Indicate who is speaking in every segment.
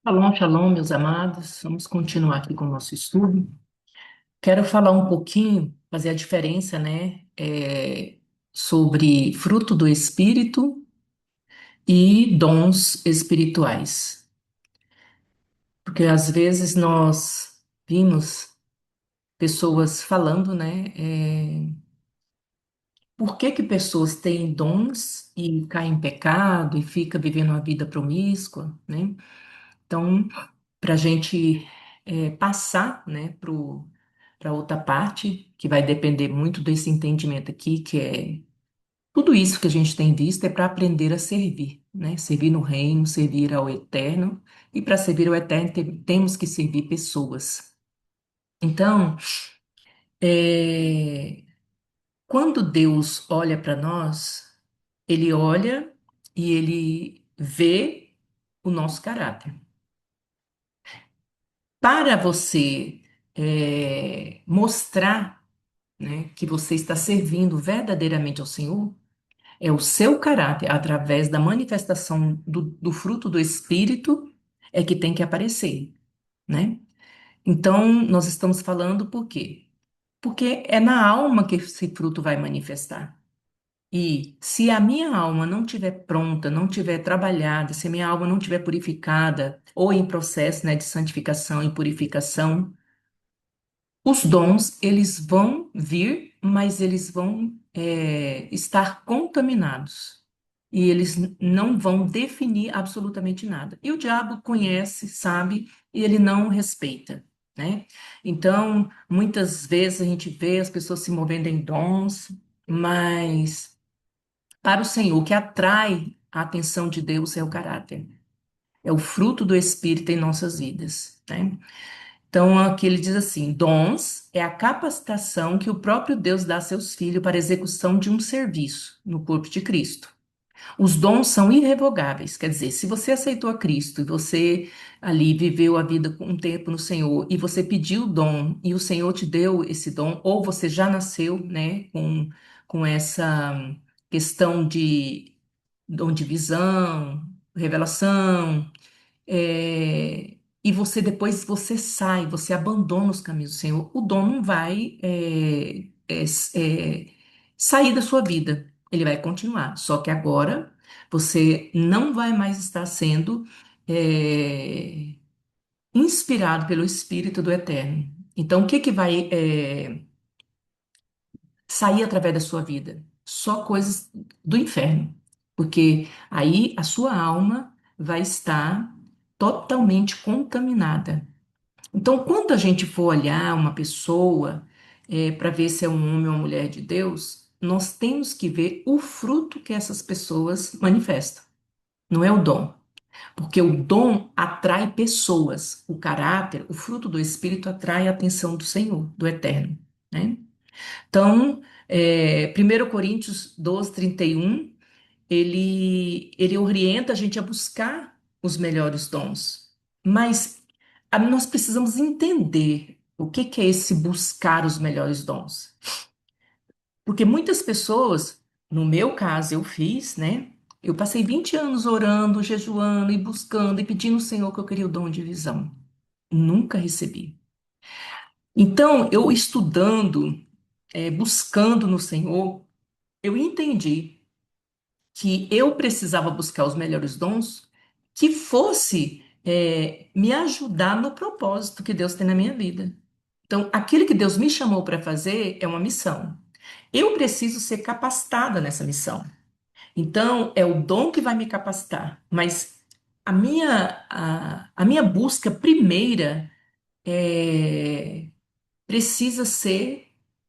Speaker 1: Shalom, shalom, meus amados. Vamos continuar aqui com o nosso estudo. Quero falar um pouquinho, fazer a diferença, né, sobre fruto do Espírito e dons espirituais. Porque às vezes nós vimos pessoas falando, né, por que que pessoas têm dons e caem em pecado e fica vivendo uma vida promíscua, né? Então, para a gente passar, né, para outra parte, que vai depender muito desse entendimento aqui, que é tudo isso que a gente tem visto é para aprender a servir, né? Servir no reino, servir ao eterno, e para servir ao eterno temos que servir pessoas. Então, é, quando Deus olha para nós, ele olha e ele vê o nosso caráter. Para você mostrar, né, que você está servindo verdadeiramente ao Senhor, é o seu caráter, através da manifestação do fruto do Espírito, é que tem que aparecer, né? Então, nós estamos falando por quê? Porque é na alma que esse fruto vai manifestar. E se a minha alma não estiver pronta, não estiver trabalhada, se a minha alma não estiver purificada, ou em processo, né, de santificação e purificação, os dons, eles vão vir, mas eles vão estar contaminados. E eles não vão definir absolutamente nada. E o diabo conhece, sabe, e ele não respeita, né? Então, muitas vezes a gente vê as pessoas se movendo em dons, mas para o Senhor, o que atrai a atenção de Deus é o caráter, é o fruto do Espírito em nossas vidas, né? Então, aqui ele diz assim: dons é a capacitação que o próprio Deus dá a seus filhos para a execução de um serviço no corpo de Cristo. Os dons são irrevogáveis, quer dizer, se você aceitou a Cristo e você ali viveu a vida com um tempo no Senhor e você pediu o dom e o Senhor te deu esse dom, ou você já nasceu, né, com essa questão de dom de visão, revelação, e você depois você sai, você abandona os caminhos do Senhor, o dom não vai sair da sua vida, ele vai continuar. Só que agora você não vai mais estar sendo é, inspirado pelo Espírito do Eterno. Então, o que que vai sair através da sua vida? Só coisas do inferno, porque aí a sua alma vai estar totalmente contaminada. Então, quando a gente for olhar uma pessoa para ver se é um homem ou uma mulher de Deus, nós temos que ver o fruto que essas pessoas manifestam. Não é o dom, porque o dom atrai pessoas, o caráter, o fruto do Espírito atrai a atenção do Senhor, do Eterno, né? Então, 1 Coríntios 12, 31, ele orienta a gente a buscar os melhores dons. Mas nós precisamos entender o que que é esse buscar os melhores dons. Porque muitas pessoas, no meu caso, eu fiz, né? Eu passei 20 anos orando, jejuando e buscando e pedindo ao Senhor que eu queria o dom de visão. Nunca recebi. Então, eu estudando, buscando no Senhor, eu entendi que eu precisava buscar os melhores dons que fosse me ajudar no propósito que Deus tem na minha vida. Então, aquilo que Deus me chamou para fazer é uma missão. Eu preciso ser capacitada nessa missão. Então, é o dom que vai me capacitar. Mas a minha busca primeira precisa ser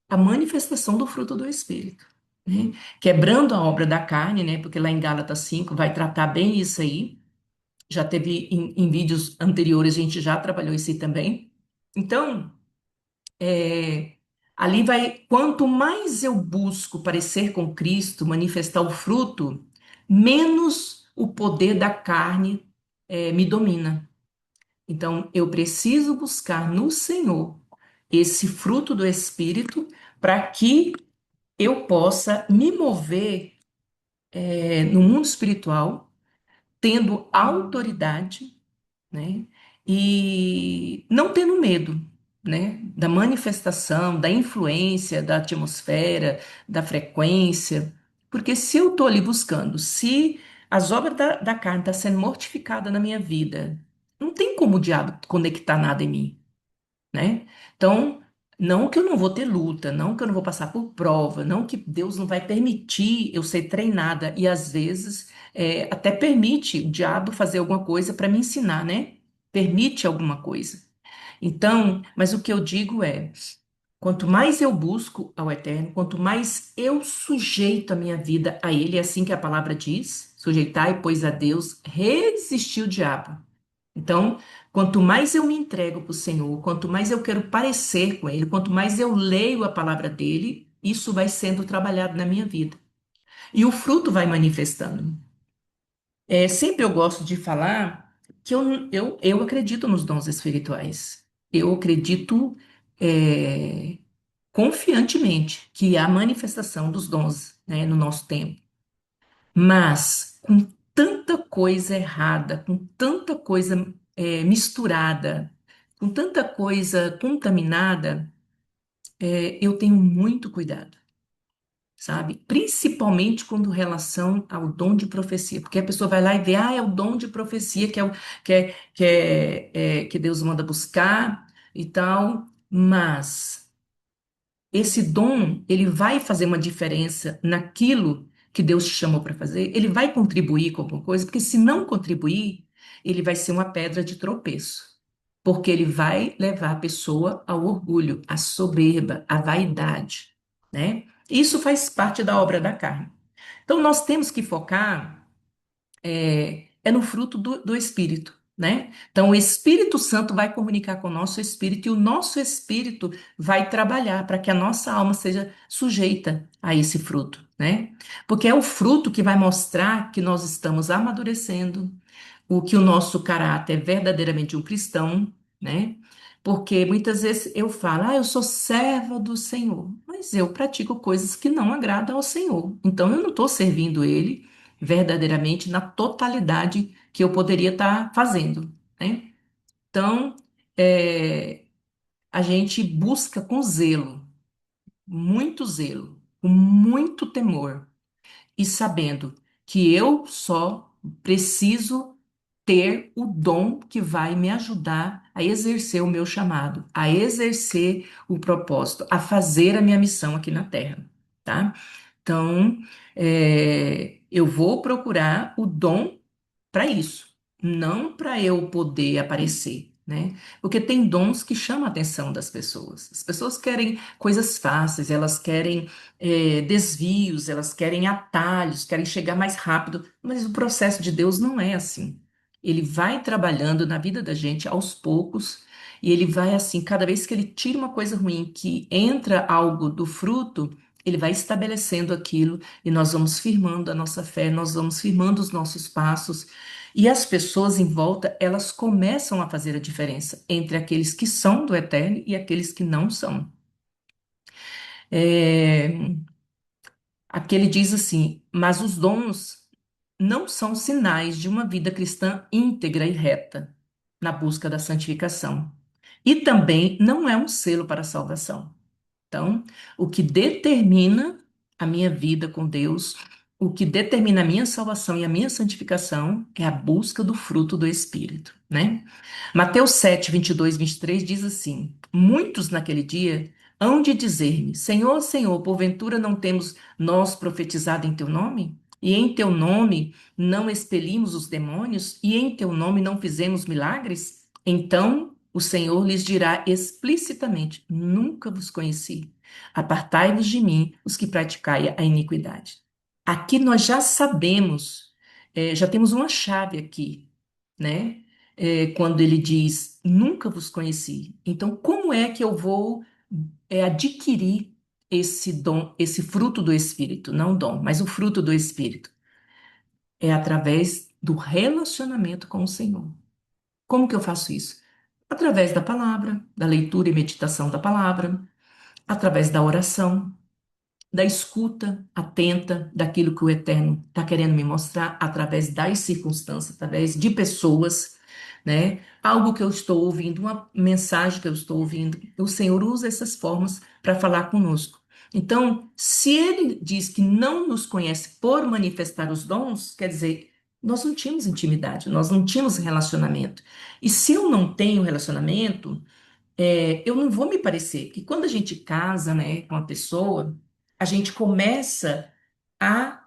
Speaker 1: a manifestação do fruto do Espírito, né? Quebrando a obra da carne, né? Porque lá em Gálatas 5 vai tratar bem isso aí. Já teve em vídeos anteriores, a gente já trabalhou isso aí também. Então, ali vai, quanto mais eu busco parecer com Cristo, manifestar o fruto, menos o poder da carne me domina. Então, eu preciso buscar no Senhor esse fruto do Espírito para que eu possa me mover no mundo espiritual, tendo autoridade, né? E não tendo medo, né? Da manifestação, da influência, da atmosfera, da frequência. Porque se eu estou ali buscando, se as obras da carne estão sendo mortificadas na minha vida, não tem como o diabo conectar nada em mim, né? Então, não que eu não vou ter luta, não que eu não vou passar por prova, não que Deus não vai permitir eu ser treinada e às vezes até permite o diabo fazer alguma coisa para me ensinar, né? Permite alguma coisa. Então, mas o que eu digo é, quanto mais eu busco ao Eterno, quanto mais eu sujeito a minha vida a Ele, é assim que a palavra diz, sujeitai, pois, a Deus, resistir o diabo. Então, quanto mais eu me entrego para o Senhor, quanto mais eu quero parecer com Ele, quanto mais eu leio a palavra dele, isso vai sendo trabalhado na minha vida. E o fruto vai manifestando. Sempre eu gosto de falar que eu acredito nos dons espirituais. Eu acredito é, confiantemente que há manifestação dos dons, né, no nosso tempo. Mas com tanta coisa errada, com tanta coisa misturada, com tanta coisa contaminada, eu tenho muito cuidado, sabe? Principalmente quando relação ao dom de profecia, porque a pessoa vai lá e vê, é o dom de profecia que Deus manda buscar e tal, mas esse dom, ele vai fazer uma diferença naquilo que Deus te chamou para fazer? Ele vai contribuir com alguma coisa? Porque se não contribuir, ele vai ser uma pedra de tropeço. Porque ele vai levar a pessoa ao orgulho, à soberba, à vaidade, né? Isso faz parte da obra da carne. Então, nós temos que focar no fruto do Espírito, né? Então, o Espírito Santo vai comunicar com o nosso espírito e o nosso espírito vai trabalhar para que a nossa alma seja sujeita a esse fruto, né? Porque é o fruto que vai mostrar que nós estamos amadurecendo, o que o nosso caráter é verdadeiramente um cristão, né? Porque muitas vezes eu falo, eu sou serva do Senhor, mas eu pratico coisas que não agradam ao Senhor. Então eu não estou servindo Ele verdadeiramente na totalidade que eu poderia estar fazendo, né? Então, é, a gente busca com zelo, com muito temor e sabendo que eu só preciso ter o dom que vai me ajudar a exercer o meu chamado, a exercer o propósito, a fazer a minha missão aqui na Terra, tá? Então, eu vou procurar o dom para isso, não para eu poder aparecer, né? Porque tem dons que chamam a atenção das pessoas. As pessoas querem coisas fáceis, elas querem desvios, elas querem atalhos, querem chegar mais rápido, mas o processo de Deus não é assim. Ele vai trabalhando na vida da gente aos poucos. E ele vai assim, cada vez que ele tira uma coisa ruim, que entra algo do fruto, ele vai estabelecendo aquilo e nós vamos firmando a nossa fé, nós vamos firmando os nossos passos. E as pessoas em volta, elas começam a fazer a diferença entre aqueles que são do eterno e aqueles que não são. É, aqui ele diz assim: mas os dons não são sinais de uma vida cristã íntegra e reta na busca da santificação. E também não é um selo para a salvação. Então, o que determina a minha vida com Deus, o que determina a minha salvação e a minha santificação é a busca do fruto do Espírito, né? Mateus 7, 22, 23 diz assim: muitos naquele dia hão de dizer-me: Senhor, Senhor, porventura não temos nós profetizado em teu nome? E em teu nome não expelimos os demônios? E em teu nome não fizemos milagres? Então o Senhor lhes dirá explicitamente: nunca vos conheci. Apartai-vos de mim, os que praticai a iniquidade. Aqui nós já sabemos, já temos uma chave aqui, né? Quando ele diz, nunca vos conheci. Então, como é que eu vou adquirir esse dom, esse fruto do Espírito? Não dom, mas o fruto do Espírito. É através do relacionamento com o Senhor. Como que eu faço isso? Através da palavra, da leitura e meditação da palavra, através da oração, da escuta atenta daquilo que o Eterno está querendo me mostrar, através das circunstâncias, através de pessoas, né? Algo que eu estou ouvindo, uma mensagem que eu estou ouvindo. O Senhor usa essas formas para falar conosco. Então, se ele diz que não nos conhece por manifestar os dons, quer dizer, nós não tínhamos intimidade, nós não tínhamos relacionamento. E se eu não tenho relacionamento, eu não vou me parecer. Que quando a gente casa, né, com uma pessoa, a gente começa a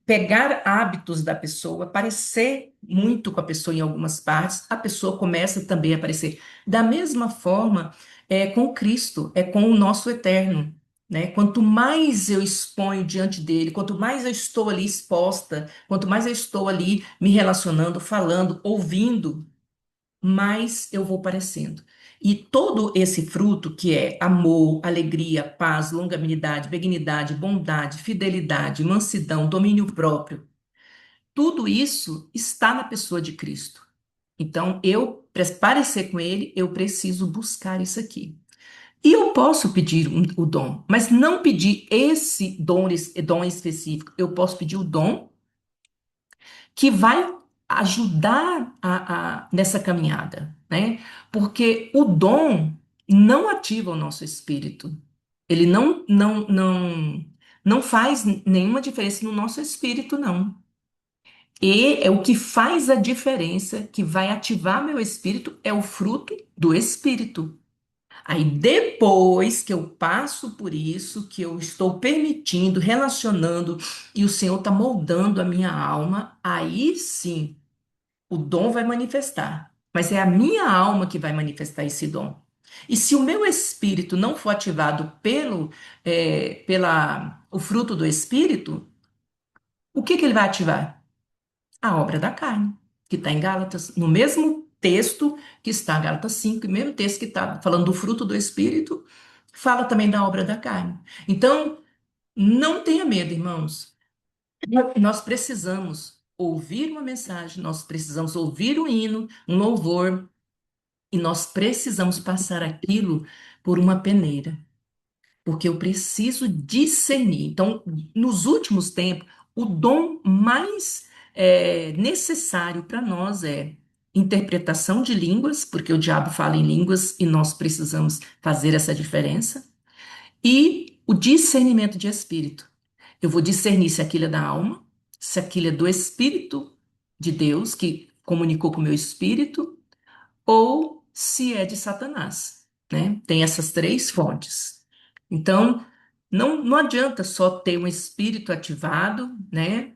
Speaker 1: pegar hábitos da pessoa, parecer muito com a pessoa em algumas partes, a pessoa começa também a parecer. Da mesma forma, é com Cristo, é com o nosso eterno. Né? Quanto mais eu exponho diante dele, quanto mais eu estou ali exposta, quanto mais eu estou ali me relacionando, falando, ouvindo, mais eu vou parecendo. E todo esse fruto, que é amor, alegria, paz, longanimidade, benignidade, bondade, fidelidade, mansidão, domínio próprio, tudo isso está na pessoa de Cristo. Então, eu, para parecer com Ele, eu preciso buscar isso aqui. E eu posso pedir o dom, mas não pedir esse dom específico. Eu posso pedir o dom que vai ajudar nessa caminhada, né? Porque o dom não ativa o nosso espírito. Ele não faz nenhuma diferença no nosso espírito, não. E é o que faz a diferença, que vai ativar meu espírito, é o fruto do espírito. Aí depois que eu passo por isso, que eu estou permitindo, relacionando, e o Senhor está moldando a minha alma, aí sim o dom vai manifestar, mas é a minha alma que vai manifestar esse dom. E se o meu espírito não for ativado pela o fruto do espírito, o que ele vai ativar? A obra da carne, que está em Gálatas, no mesmo texto que está em Gálatas 5, o mesmo texto que está falando do fruto do espírito, fala também da obra da carne. Então, não tenha medo, irmãos. Nós precisamos ouvir uma mensagem, nós precisamos ouvir um hino, um louvor, e nós precisamos passar aquilo por uma peneira, porque eu preciso discernir. Então, nos últimos tempos, o dom mais necessário para nós é interpretação de línguas, porque o diabo fala em línguas e nós precisamos fazer essa diferença, e o discernimento de espírito. Eu vou discernir se aquilo é da alma, se aquilo é do Espírito de Deus, que comunicou com o meu espírito, ou se é de Satanás, né? Tem essas três fontes. Então, não adianta só ter um espírito ativado, né?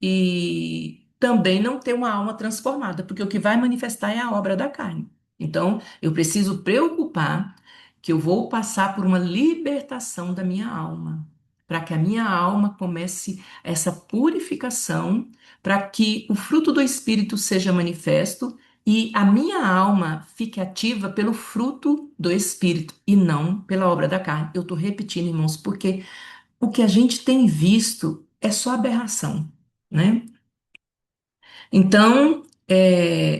Speaker 1: E também não ter uma alma transformada, porque o que vai manifestar é a obra da carne. Então, eu preciso preocupar que eu vou passar por uma libertação da minha alma, para que a minha alma comece essa purificação, para que o fruto do Espírito seja manifesto e a minha alma fique ativa pelo fruto do Espírito e não pela obra da carne. Eu estou repetindo, irmãos, porque o que a gente tem visto é só aberração, né? Então,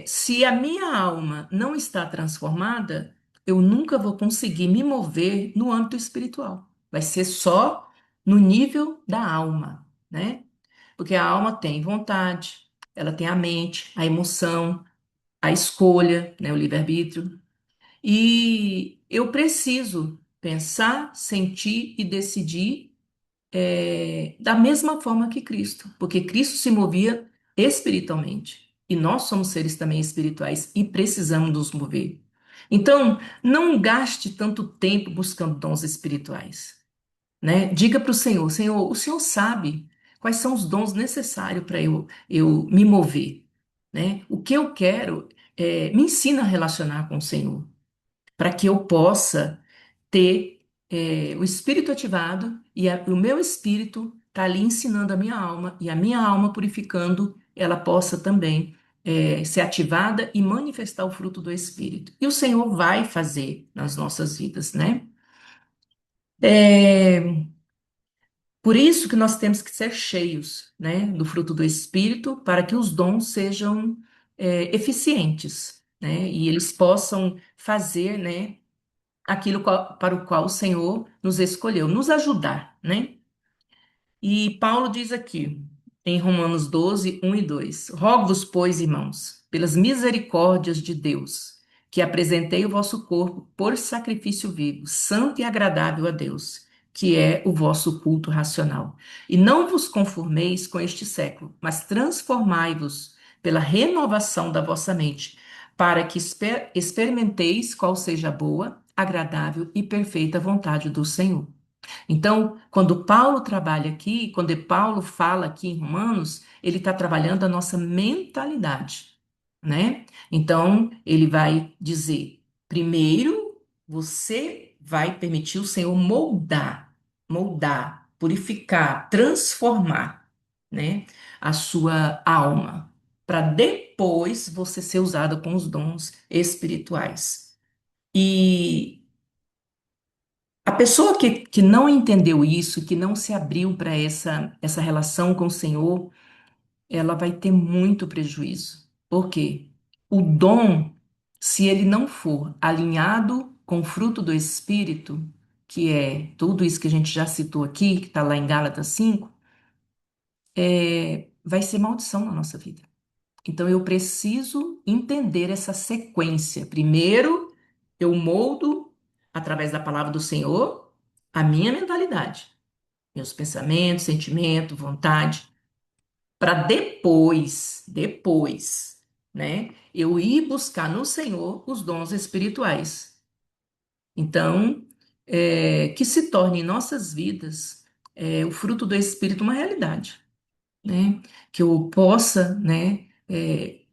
Speaker 1: se a minha alma não está transformada, eu nunca vou conseguir me mover no âmbito espiritual. Vai ser só no nível da alma, né? Porque a alma tem vontade, ela tem a mente, a emoção, a escolha, né? O livre-arbítrio. E eu preciso pensar, sentir e decidir da mesma forma que Cristo, porque Cristo se movia espiritualmente e nós somos seres também espirituais e precisamos nos mover. Então, não gaste tanto tempo buscando dons espirituais, né? Diga para o Senhor, Senhor, o Senhor sabe quais são os dons necessários para eu me mover, né? O que eu quero me ensina a relacionar com o Senhor para que eu possa ter o espírito ativado e o meu espírito está ali ensinando a minha alma e a minha alma purificando, ela possa também ser ativada e manifestar o fruto do espírito. E o Senhor vai fazer nas nossas vidas, né? É, por isso que nós temos que ser cheios, né, do fruto do espírito para que os dons sejam eficientes, né? E eles possam fazer, né, para o qual o Senhor nos escolheu, nos ajudar, né? E Paulo diz aqui, em Romanos 12, 1 e 2: Rogo-vos, pois, irmãos, pelas misericórdias de Deus, que apresentei o vosso corpo por sacrifício vivo, santo e agradável a Deus, que é o vosso culto racional. E não vos conformeis com este século, mas transformai-vos pela renovação da vossa mente, para que experimenteis qual seja a boa, agradável e perfeita vontade do Senhor. Então, quando Paulo trabalha aqui, quando Paulo fala aqui em Romanos, ele está trabalhando a nossa mentalidade, né? Então, ele vai dizer: primeiro, você vai permitir o Senhor moldar, purificar, transformar, né, a sua alma, para depois você ser usado com os dons espirituais. E a pessoa que não entendeu isso, que não se abriu para essa relação com o Senhor, ela vai ter muito prejuízo. Por quê? O dom, se ele não for alinhado com o fruto do Espírito, que é tudo isso que a gente já citou aqui, que está lá em Gálatas 5, vai ser maldição na nossa vida. Então eu preciso entender essa sequência. Primeiro, eu moldo, através da palavra do Senhor, a minha mentalidade, meus pensamentos, sentimento, vontade, para depois, né, eu ir buscar no Senhor os dons espirituais. Então, que se torne em nossas vidas o fruto do Espírito uma realidade, né? Que eu possa, né,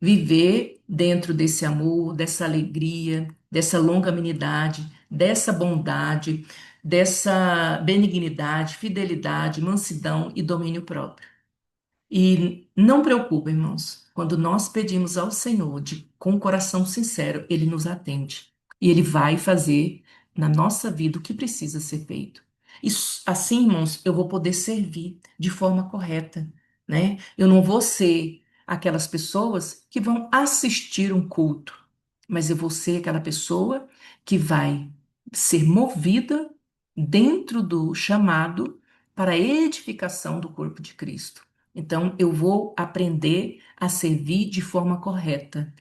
Speaker 1: viver dentro desse amor, dessa alegria, dessa longanimidade, dessa bondade, dessa benignidade, fidelidade, mansidão e domínio próprio. E não preocupe, irmãos, quando nós pedimos ao Senhor com um coração sincero, Ele nos atende. E Ele vai fazer na nossa vida o que precisa ser feito. E assim, irmãos, eu vou poder servir de forma correta, né? Eu não vou ser aquelas pessoas que vão assistir um culto, mas eu vou ser aquela pessoa que vai ser movida dentro do chamado para a edificação do corpo de Cristo. Então, eu vou aprender a servir de forma correta.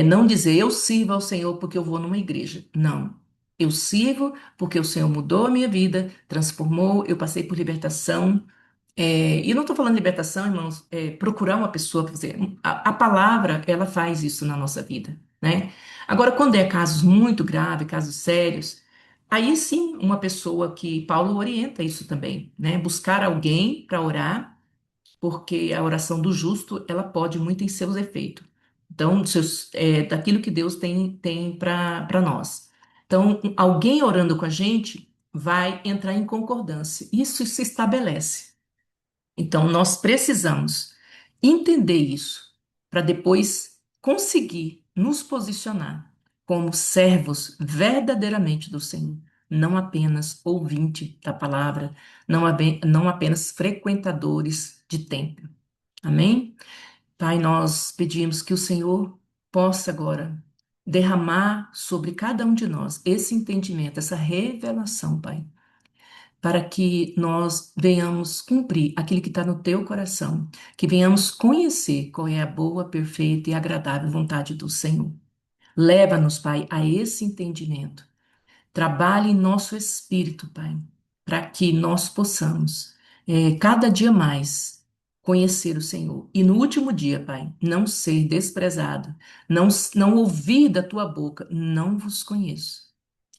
Speaker 1: Não dizer eu sirvo ao Senhor porque eu vou numa igreja. Não. Eu sirvo porque o Senhor mudou a minha vida, transformou, eu passei por libertação. E eu não estou falando de libertação, irmãos, procurar uma pessoa para fazer. A palavra, ela faz isso na nossa vida, né? Agora, quando é casos muito graves, casos sérios, aí sim, uma pessoa que Paulo orienta isso também, né? Buscar alguém para orar porque a oração do justo, ela pode muito em seus efeitos. Então, daquilo que Deus tem para nós. Então, alguém orando com a gente vai entrar em concordância. Isso se estabelece. Então, nós precisamos entender isso para depois conseguir nos posicionar como servos verdadeiramente do Senhor, não apenas ouvinte da palavra, não apenas frequentadores de templo. Amém? Pai, nós pedimos que o Senhor possa agora derramar sobre cada um de nós esse entendimento, essa revelação, Pai, para que nós venhamos cumprir aquilo que está no teu coração, que venhamos conhecer qual é a boa, perfeita e agradável vontade do Senhor. Leva-nos, Pai, a esse entendimento. Trabalhe em nosso espírito, Pai, para que nós possamos, cada dia mais, conhecer o Senhor. E no último dia, Pai, não ser desprezado, não ouvir da tua boca, não vos conheço.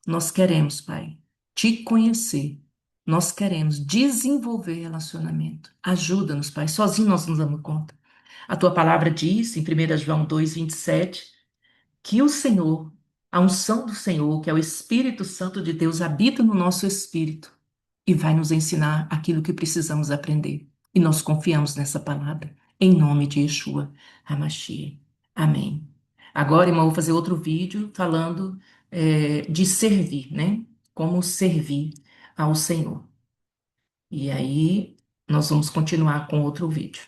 Speaker 1: Nós queremos, Pai, te conhecer. Nós queremos desenvolver relacionamento. Ajuda-nos, Pai. Sozinho nós não damos conta. A tua palavra diz, em 1 João 2:27, que o Senhor, a unção do Senhor, que é o Espírito Santo de Deus, habita no nosso espírito e vai nos ensinar aquilo que precisamos aprender. E nós confiamos nessa palavra, em nome de Yeshua HaMashiach. Amém. Agora, irmão, eu vou fazer outro vídeo falando, de servir, né? Como servir ao Senhor. E aí, nós vamos continuar com outro vídeo.